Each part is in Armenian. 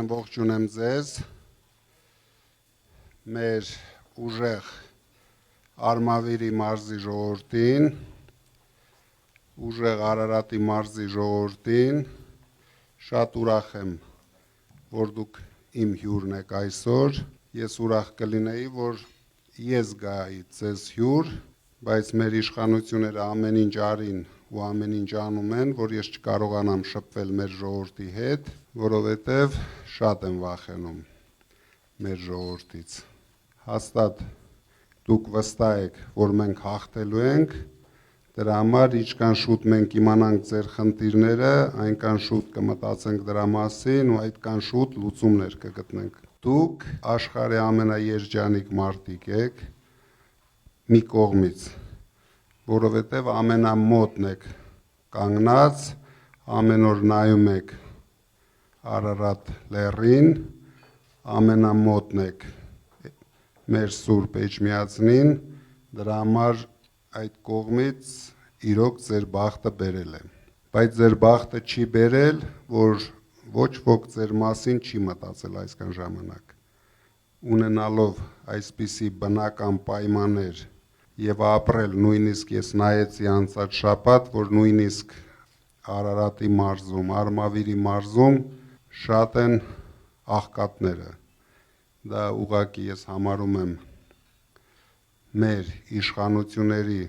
ամբողջունեմ ձեզ, մեր ուժեղ Արմավիրի մարզի ժողովրդին, ուժեղ Արարատի մարզի ժողովրդին, շատ ուրախ եմ, որ դուք իմ հյուրն եք այսօր, ես ուրախ կլինեի, որ ես գայի ձեզ հյուր, բայց մեր իշխանությունները ամեն ինչ արին ու ամեն ինչ անում են, որ ես չկարողանամ շփվել մեր ժողովրդի հետ, որովհետև շատ եմ վախենում մեր ժողովրդից։ Հաստատ դուք վստահ եք, որ մենք հաղթելու ենք, դրա համար ինչքան շուտ մենք իմանանք ձեր խնդիրները, այնքան շուտ կմտածենք դրա մասին ու այդքան շուտ լուծումներ կգտնենք։ Դուք աշխարհի ամենաերջանիկ մարդիկ եք մի կողմից, որովհետև ամենամոտն եք կանգնած, ամեն օր նայում եք Արարատ լեռին, ամենամոտն եք մեր Սուրբ Էջմիածնին, դրա համար այդ կողմից իրոք ձեր բախտը բերել է։ Բայց ձեր բախտը չի բերել, որ ոչ ոք ձեր մասին չի մտածել այսքան ժամանակ։ Ունենալով այսպիսի բնական պայմաններ եւ ապրել, նույնիսկ ես նայեցի անցած շաբաթ, որ նույնիսկ Արարատի մարզում, Արմավիրի մարզում շատ են աղքատները։ Դա ուղղակի ես համարում եմ մեր իշխանությունների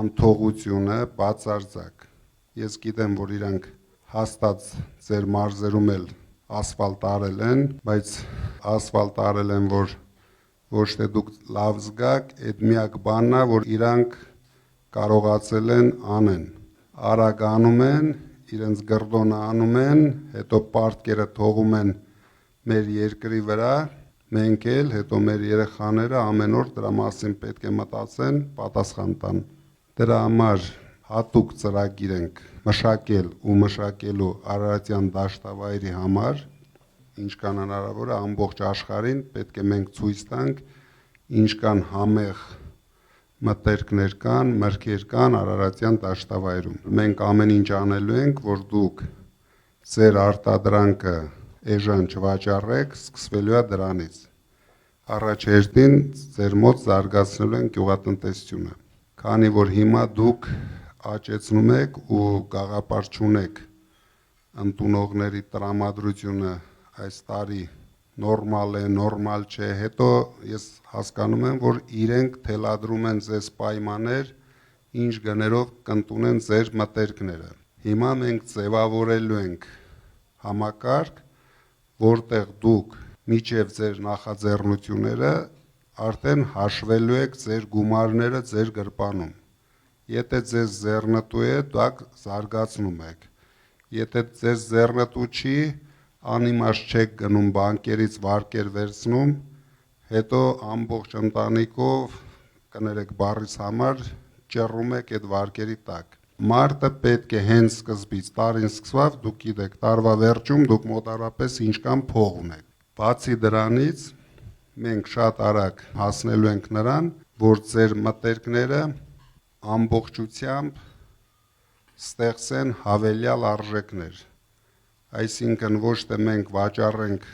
անթողությունը բացարձակ։ Ես գիտեմ, որ իրանք հաստատ ձեր մարզերում էլ ասֆալտ արել են, բայց ասֆալտ արել են, որ ոչ թե դուք լավ զգաք, այդ միակ բանն է, որ իրանք կարողացել են անեն։ Արագ անում են, իրենց գրդոնը անում են, հետո պարտքերը թողում են մեր երկրի վրա, մենք էլ, հետո մեր երեխաները ամեն օր դրա մասին պետք է մտածեն, պատասխան տան։ Դրա համար հատուկ ծրագիր ենք մշակել ու մշակելու Արարատյան դաշտավայրի համար, ինչքան հնարավոր է ամբողջ աշխարհին պետք է մենք ցույց տանք, ինչքան համեղ մտերքներ կան, մրգեր կան Արարատյան դաշտավայրում։ Մենք ամեն ինչ անելու ենք, որ դուք ձեր արտադրանքը էժան չվաճառեք, սկսվելու է դրանից։ Առաջ հերթին ձեր մոտ զարգացնելու են գյուղատնտեսությունը։ Քանի որ հիմա դուք աճեցնում եք ու գաղափար չունեք ընդունողների տրամադրությունը այս տարի նորմալ է, նորմալ չէ, հետո ես հասկանում եմ, որ իրենք թելադրում են ձեզ պայմաններ, ինչ գներով կընդունեն ձեր մտերքները։ Հիմա մենք ձևավորելու ենք համակարգ, որտեղ դուք միջև ձեր նախաձեռնությունները արդեն հաշվելու եք ձեր գումարները ձեր գրպանում։ Եթե ձեզ ձեռնտու է, դուք զարգացնում եք։ Եթե ձեզ ձեռնտու չի, անիմաստ չեք գնում բանկերից վարկեր վերցնում, հետո ամբողջ ընտանիքով, կներեք բառիս համար, ճռռում եք այդ վարկերի տակ։ Մարտը պետք է հենց սկզբից, տարին սկսավ, դուք գիտեք, տարվա վերջում դուք մոտարապես ինչքան փող ունեք։ Բացի դրանից, մենք շատ արագ հասնելու ենք նրան, որ ձեր մտերքները ամբողջությամբ ստեղծեն հավելյալ արժեքներ։ Այսինքն ոչ թե մենք վաճառենք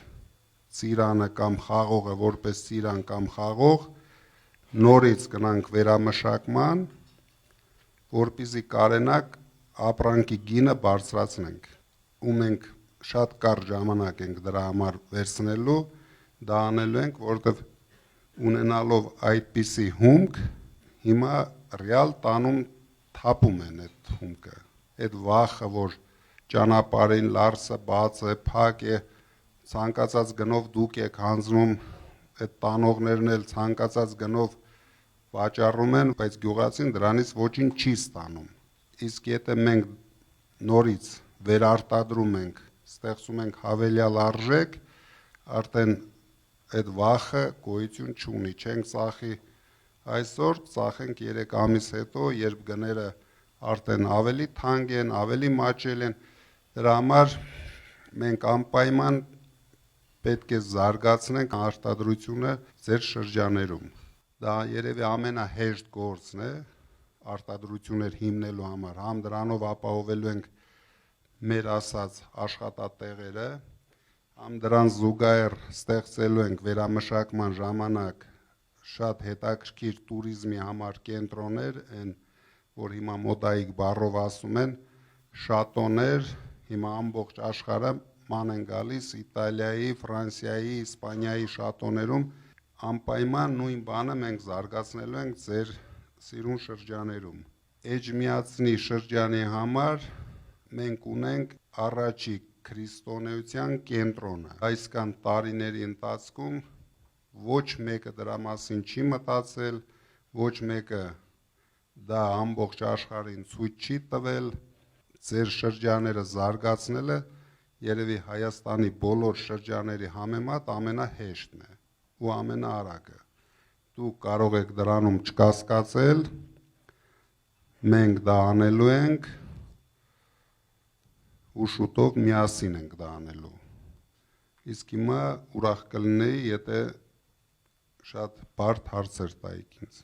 ծիրանը կամ խաղողը որպես ծիրան կամ խաղող, նորից գնանք վերամշակման, որպեսզի կարենանք ապրանքի գինը բարձրացնենք։ Ու մենք շատ կարճ ժամանակ ենք դրա համար վերցնելու, դա անելու ենք, որովհետև ունենալով այդպիսի հումք, հիմա ռեալ տանում թափում են այդ հումքը։ Այդ վախը, որ ճանապարհին լարսը բաց է, փակ է, ցանկացած գնով դուք եք հանձնում, այդ տանողներն էլ ցանկացած գնով վաճառում են, բայց գյուղացին դրանից ոչինչ չի ստանում։ Իսկ եթե մենք նորից վերարտադրում ենք, ստեղծում ենք հավելյալ արժեք, արդեն այդ վախը գոյություն չունի, չենք ծախի այսօր, ծախենք 3 ամիս հետո, երբ գները արդեն ավելի թանկ են, ավելի մաչել են, դրա համար մենք անպայման պետք է զարգացնենք արտադրությունը ձեր շրջաներում։ Դա երևի ամենահեշտ գործն է արտադրություններ հիմնելու համար, համ դրանով ապահովելու ենք մեր ասած աշխատատեղերը, Համ դրան զուգահեռ ստեղծելու ենք վերամշակման ժամանակ շատ հետաքրքիր տուրիզմի համար կենտրոններ, են, որ հիմա մոդայիկ բառով ասում են, շատոներ, հիմա ամբողջ աշխարհը ման են գալիս Իտալիայի, Ֆրանսիայի, Իսպանիայի շատոներում, անպայման նույն բանը մենք զարգացնելու ենք ձեր սիրուն շրջաներում։ Էջմիածնի շրջանի համար մենք ունենք առաջի քրիստոնեության կենտրոնը։ Այսքան տարիների ընթացքում ոչ մեկը դրա մասին չի մտածել, ոչ մեկը դա ամբողջ աշխարհին ցույց չի տվել, ձեր շրջաները զարգացնելը երևի Հայաստանի բոլոր շրջաների համեմատ ամենահեշտն է ու ամենաարագը։ Դուք կարող եք դրանում չկասկածել, մենք դա անելու ենք ու շուտով միասին ենք դա անելու։ Իսկ հիմա ուրախ կլինեի, եթե շատ բարդ հարցեր տայիք ինձ։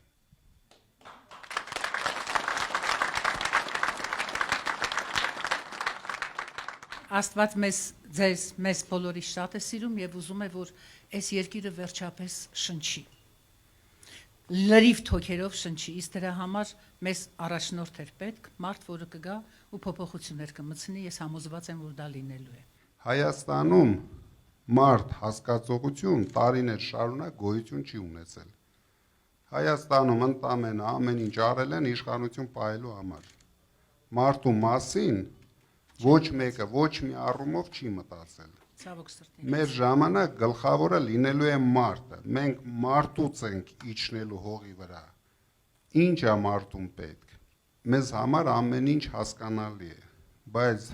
Աստված մեզ բոլորի շատ է սիրում եւ ուզում է, որ այս երկիրը վերջապես շնչի։ Լրիվ թոքերով շնչի, իսկ դրա համար մեզ առաջնորդ էր պետք, մարդ, որը կգա ու փոփոխություններ կմտցնի, ես համոզված եմ, որ դա լինելու է։ Հայաստանում մարդ հասկացողություն տարիներ շարունակ գոյություն չի ունեցել։ Հայաստանում ընդամենը ամեն ինչ արել են իշխանություն պահելու համար։ Մարդու մասին ոչ մեկը ոչ մի առումով չի մտածել։ Ցավոք սրտի։ Մեր ժամանակ գլխավորը լինելու է մարդը։ Մենք մարդուց ենք իջնելու հողի վրա։ Ինչ է մարդուն պետք։ Մեզ համար ամեն ինչ հասկանալի է, բայց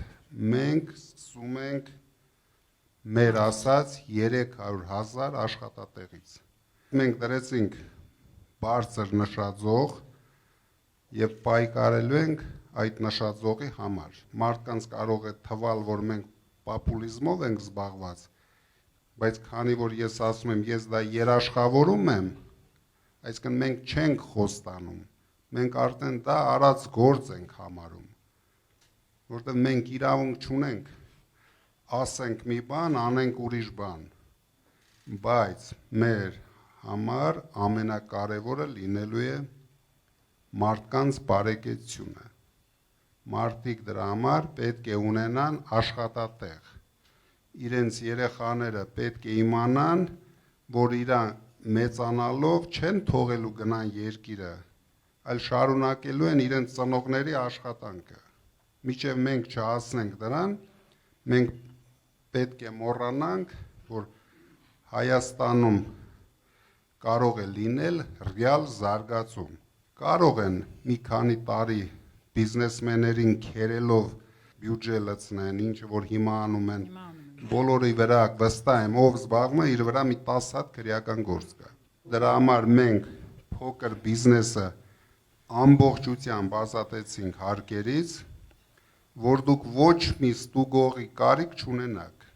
մենք սկսում ենք մեր ասած 300,000 աշխատատեղից։ Մենք դրեցինք բարձր նշաձող եւ պայքարելու ենք այդ նշաձողի համար։ Մարդկանց կարող է թվալ, որ մենք պոպուլիզմով ենք զբաղված, բայց քանի որ ես ասում եմ, ես դա երաշխավորում եմ, այսինքն մենք չենք խոստանում, մենք արդեն դա արած գործ ենք համարում, որտեղ մենք իրավունք չունենք, ասենք մի բան, անենք ուրիշ բան, բայց մեր համար ամենակարևորը լինելու է մարդկանց բարեկեցությունը։ Մարդիկ դրա համար պետք է ունենան աշխատատեղ։ Իրենց երեխաները պետք է իմանան, որ իրան մեծանալով չեն թողելու գնան երկիրը, այլ շարունակելու են իրենց ծնողների աշխատանքը։ Մինչև մենք չհասնենք դրան, մենք պետք է մոռանանք, որ Հայաստանում կարող է լինել ռեալ զարգացում։ Կարող են մի քանի տարի բիզնեսմեններին քերելով բյուջե լցնեն, ինչ որ հիմա անում են, բոլորի վրա վստահ եմ, ով զբաղվում է, իր վրա մի 10 հատ քրեական գործ կա։ Դրա համար մենք փոքր բիզնեսը ամբողջությամբ ազատեցինք հարկերից, որ դուք ոչ մի ստուգողի կարիք չունենաք։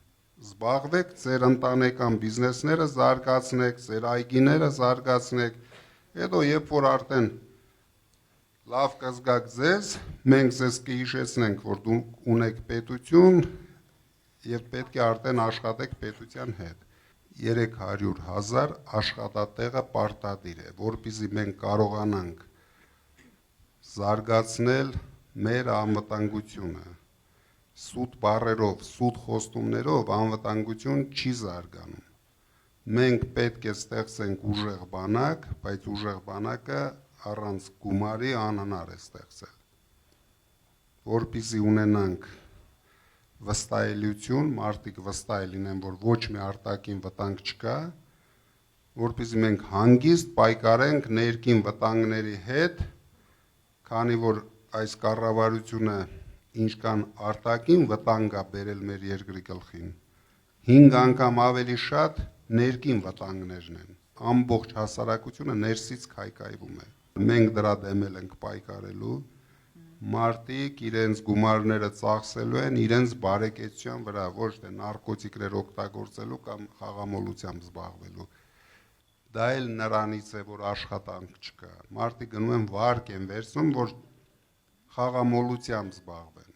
Զբաղվեք ձեր ընտանեկան բիզնեսները զարգացնեք, ձեր այգիները զարգացնեք, հետո երբ որ արդեն լավ կզգաք ձեզ, մենք ձեզ կհիշեցնենք, որ դուք ունեք պետություն եւ պետք է արդեն աշխատեք պետության հետ։ 300,000 աշխատատեղը պարտադիր է, որպեսզի մենք կարողանանք զարգացնել մեր անվտանգությունը։ Սուտ բառերով, սուտ խոստումներով անվտանգություն չի զարգանում։ Մենք պետք է ստեղծենք ուժեղ բանակ, բայց ուժեղ բանակը առանց գումարի անհնար է ստեղծել։ Որպեսզի ունենանք վստահելիություն, մարդիկ վստահ լինեն, որ ոչ մի արտաքին վտանգ չկա, որպեսզի մենք հանգիստ պայքարենք ներքին վտանգների հետ, քանի որ այս կառավարությունը ինչքան արտաքին վտանգ է բերել մեր երկրի գլխին, 5 անգամ ավելի շատ ներքին վտանգներն են։ Ամբողջ հասարակությունը ներսից քայքայվում է։ Մենք դրա դեմ ենք պայքարելու, մարդիկ իրենց գումարները ծախսելու են իրենց բարեկեցության վրա, ոչ թե նարկոտիկներ օգտագործելու կամ խաղամոլությամբ զբաղվելու։ Դա էլ նրանից է, որ աշխատանք չկա։ Մարդիկ գնում են վարկ են վերցնում, որ խաղամոլությամբ զբաղվեն։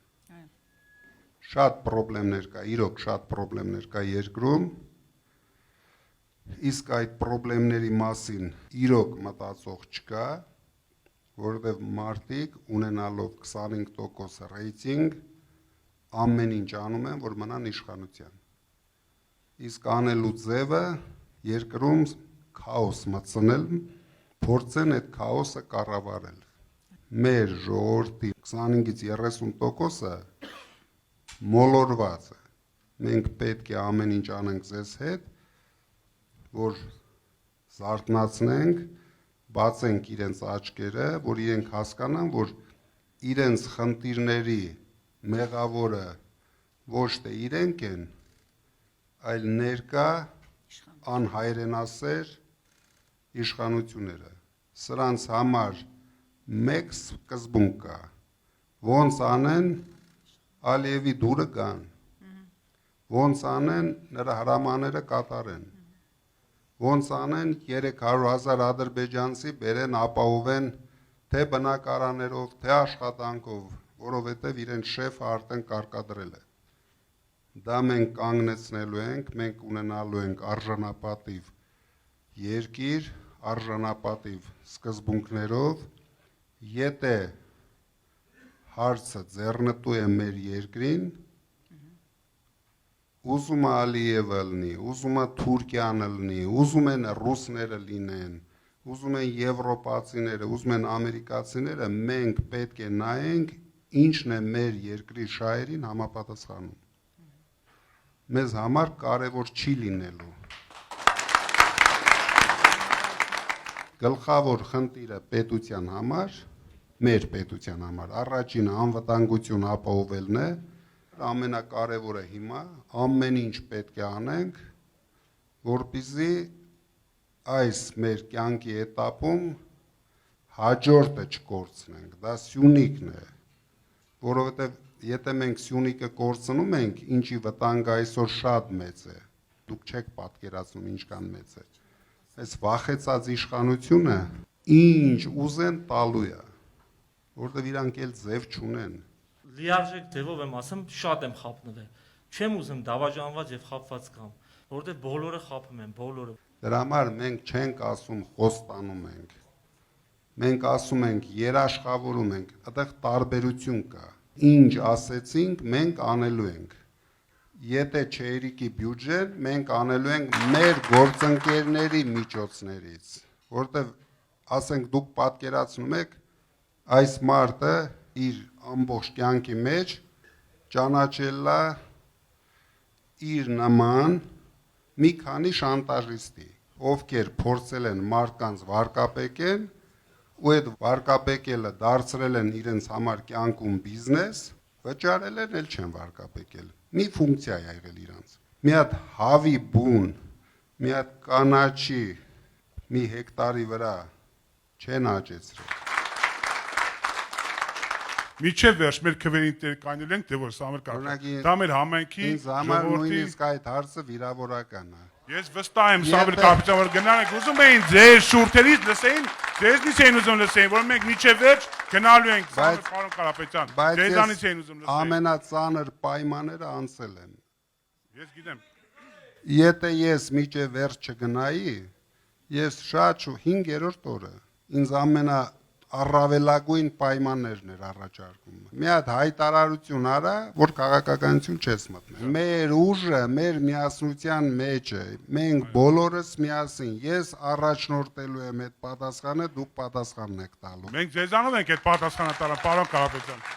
շատ խնդիրներ կա, իրոք շատ խնդիրներ կա երկրում, իսկ այդ խնդիրների մասին իրոք մտածող չկա, որովհետև մարդիկ ունենալով 25% ռեյտինգ ամեն ինչ անում են, որ մնան իշխանության։ Իսկ անելու ձևը երկրում քաոս մտցնել, փորձեն այդ քաոսը կառավարել։ Մեր ժողովրդի 25-ից 30%-ը մոլորված է։ Մենք պետք է ամեն ինչ անենք ձեզ հետ, որ զարթնացնենք, բացենք իրենց աչքերը, որ իրենք հասկանան, որ իրենց խնդիրների մեղավորը ոչ թե իրենք են, այլ ներկա անհայրենասեր իշխանությունները։ Սրանց համար մեկ սկզբունք կա, ոնց անեն Ալիևի դուրը գան, ոնց անեն նրա հրամանները կատարեն, ոնց անեն 300,000 ադրբեջանցի բերեն ապահովեն թե բնակարաններով, թե աշխատանքով, որովհետև իրենց շեֆը արդեն կարկադրել է։ Դա մենք կանգնեցնելու ենք, մենք ունենալու ենք արժանապատիվ երկիր, արժանապատիվ սկզբունքներով, եթե հարցը ձեռնտու է մեր երկրին, ուզում է Ալիևը լինի, ուզում է Թուրքիան լինի, ուզում են ռուսները լինեն, ուզում են եվրոպացիները, ուզում են ամերիկացիները, մենք պետք է նայենք ինչն է մեր երկրի շահերին համապատասխանում։ Մեզ համար կարևոր չի լինելու։ Գլխավոր խնդիրը պետության համար, մեր պետության համար, առաջինը անվտանգություն ապահովելն է, ամենակարևորը հիմա ամեն ինչ պետք է անենք, որպեսզի այս մեր կյանքի էտապում հաջորդը չկորցնենք, դա Սյունիքն է, որովհետև եթե մենք Սյունիքը կորցնում ենք, ինչի վտանգը այսօր շատ մեծ է, դուք չեք պատկերացնում ինչքան մեծ է, այս վախեցած իշխանությունը ինչ ուզեն տալու է, որովհետև իրանք էլ ձև չունեն։ Լիարժեք ձևով եմ ասում, շատ եմ խափնվել։ Չեմ ուզում դավաճանված եւ խափված կամ, որովհետեւ բոլորը խափում են, բոլորը։ Դրա համար մենք չենք ասում խոստանում ենք։ Մենք ասում ենք երաշխավորում ենք, այդտեղ տարբերություն կա։ Ինչ ասեցինք, մենք անելու ենք։ Եթե չերիկի բյուջեն, մենք անելու ենք մեր գործընկերների միջոցներից, որովհետեւ ասենք դուք պատկերացնում եք այս մարդը իր ամբողջ կյանքի մեջ ճանաչել է իր նման մի քանի շանտաժիստի, ովքեր փորձել են մարդկանց վարկապեկել ու այդ վարկապեկելը դարձրել են իրենց համար կյանքում բիզնես, վճարել են, էլ չեն վարկապեկել։ Մի ֆունկցիա է եղել իրանց։ Մի հատ հավի բուն, մի հատ կանաչի մի հեկտարի վրա չեն աճեցրել։ Միջև վերջ մեր քվերին կանել ենք, թե որ սա մեր կարգ։ Դա մեր համայնքի Ինձ համար նույնիսկ այդ հարցը վիրավորական է։ Ես վստահ եմ սա մեր կապիտալ, որ գնալ ենք, ուզում էին ձեր շուրթերից լսեին, ձեզնից էին ուզում լսեին, որ մենք միջև վերջ գնալու ենք, պարոն Կարապետյան, ձեզանից էին ուզում լսեին։ Ամենածանր պայմանները անցել եմ։ Ես գիտեմ։ Եթե ես միջև վերջ չգնայի, ես շատ 5-րդ օրը ինձ առավելագույն պայմաններն էր առաջարկում։ Մի հատ հայտարարություն արա, որ քաղաքականություն չես մտնել։ Մեր ուժը, մեր միասնության մեջ է։ Մենք բոլորս միասին, ես առաջնորդելու եմ այդ պատասխանը, դուք պատասխանն եք տալու։ Մենք ձեզանով ենք այդ պատասխանը տալու, պարոն Կարապետյան։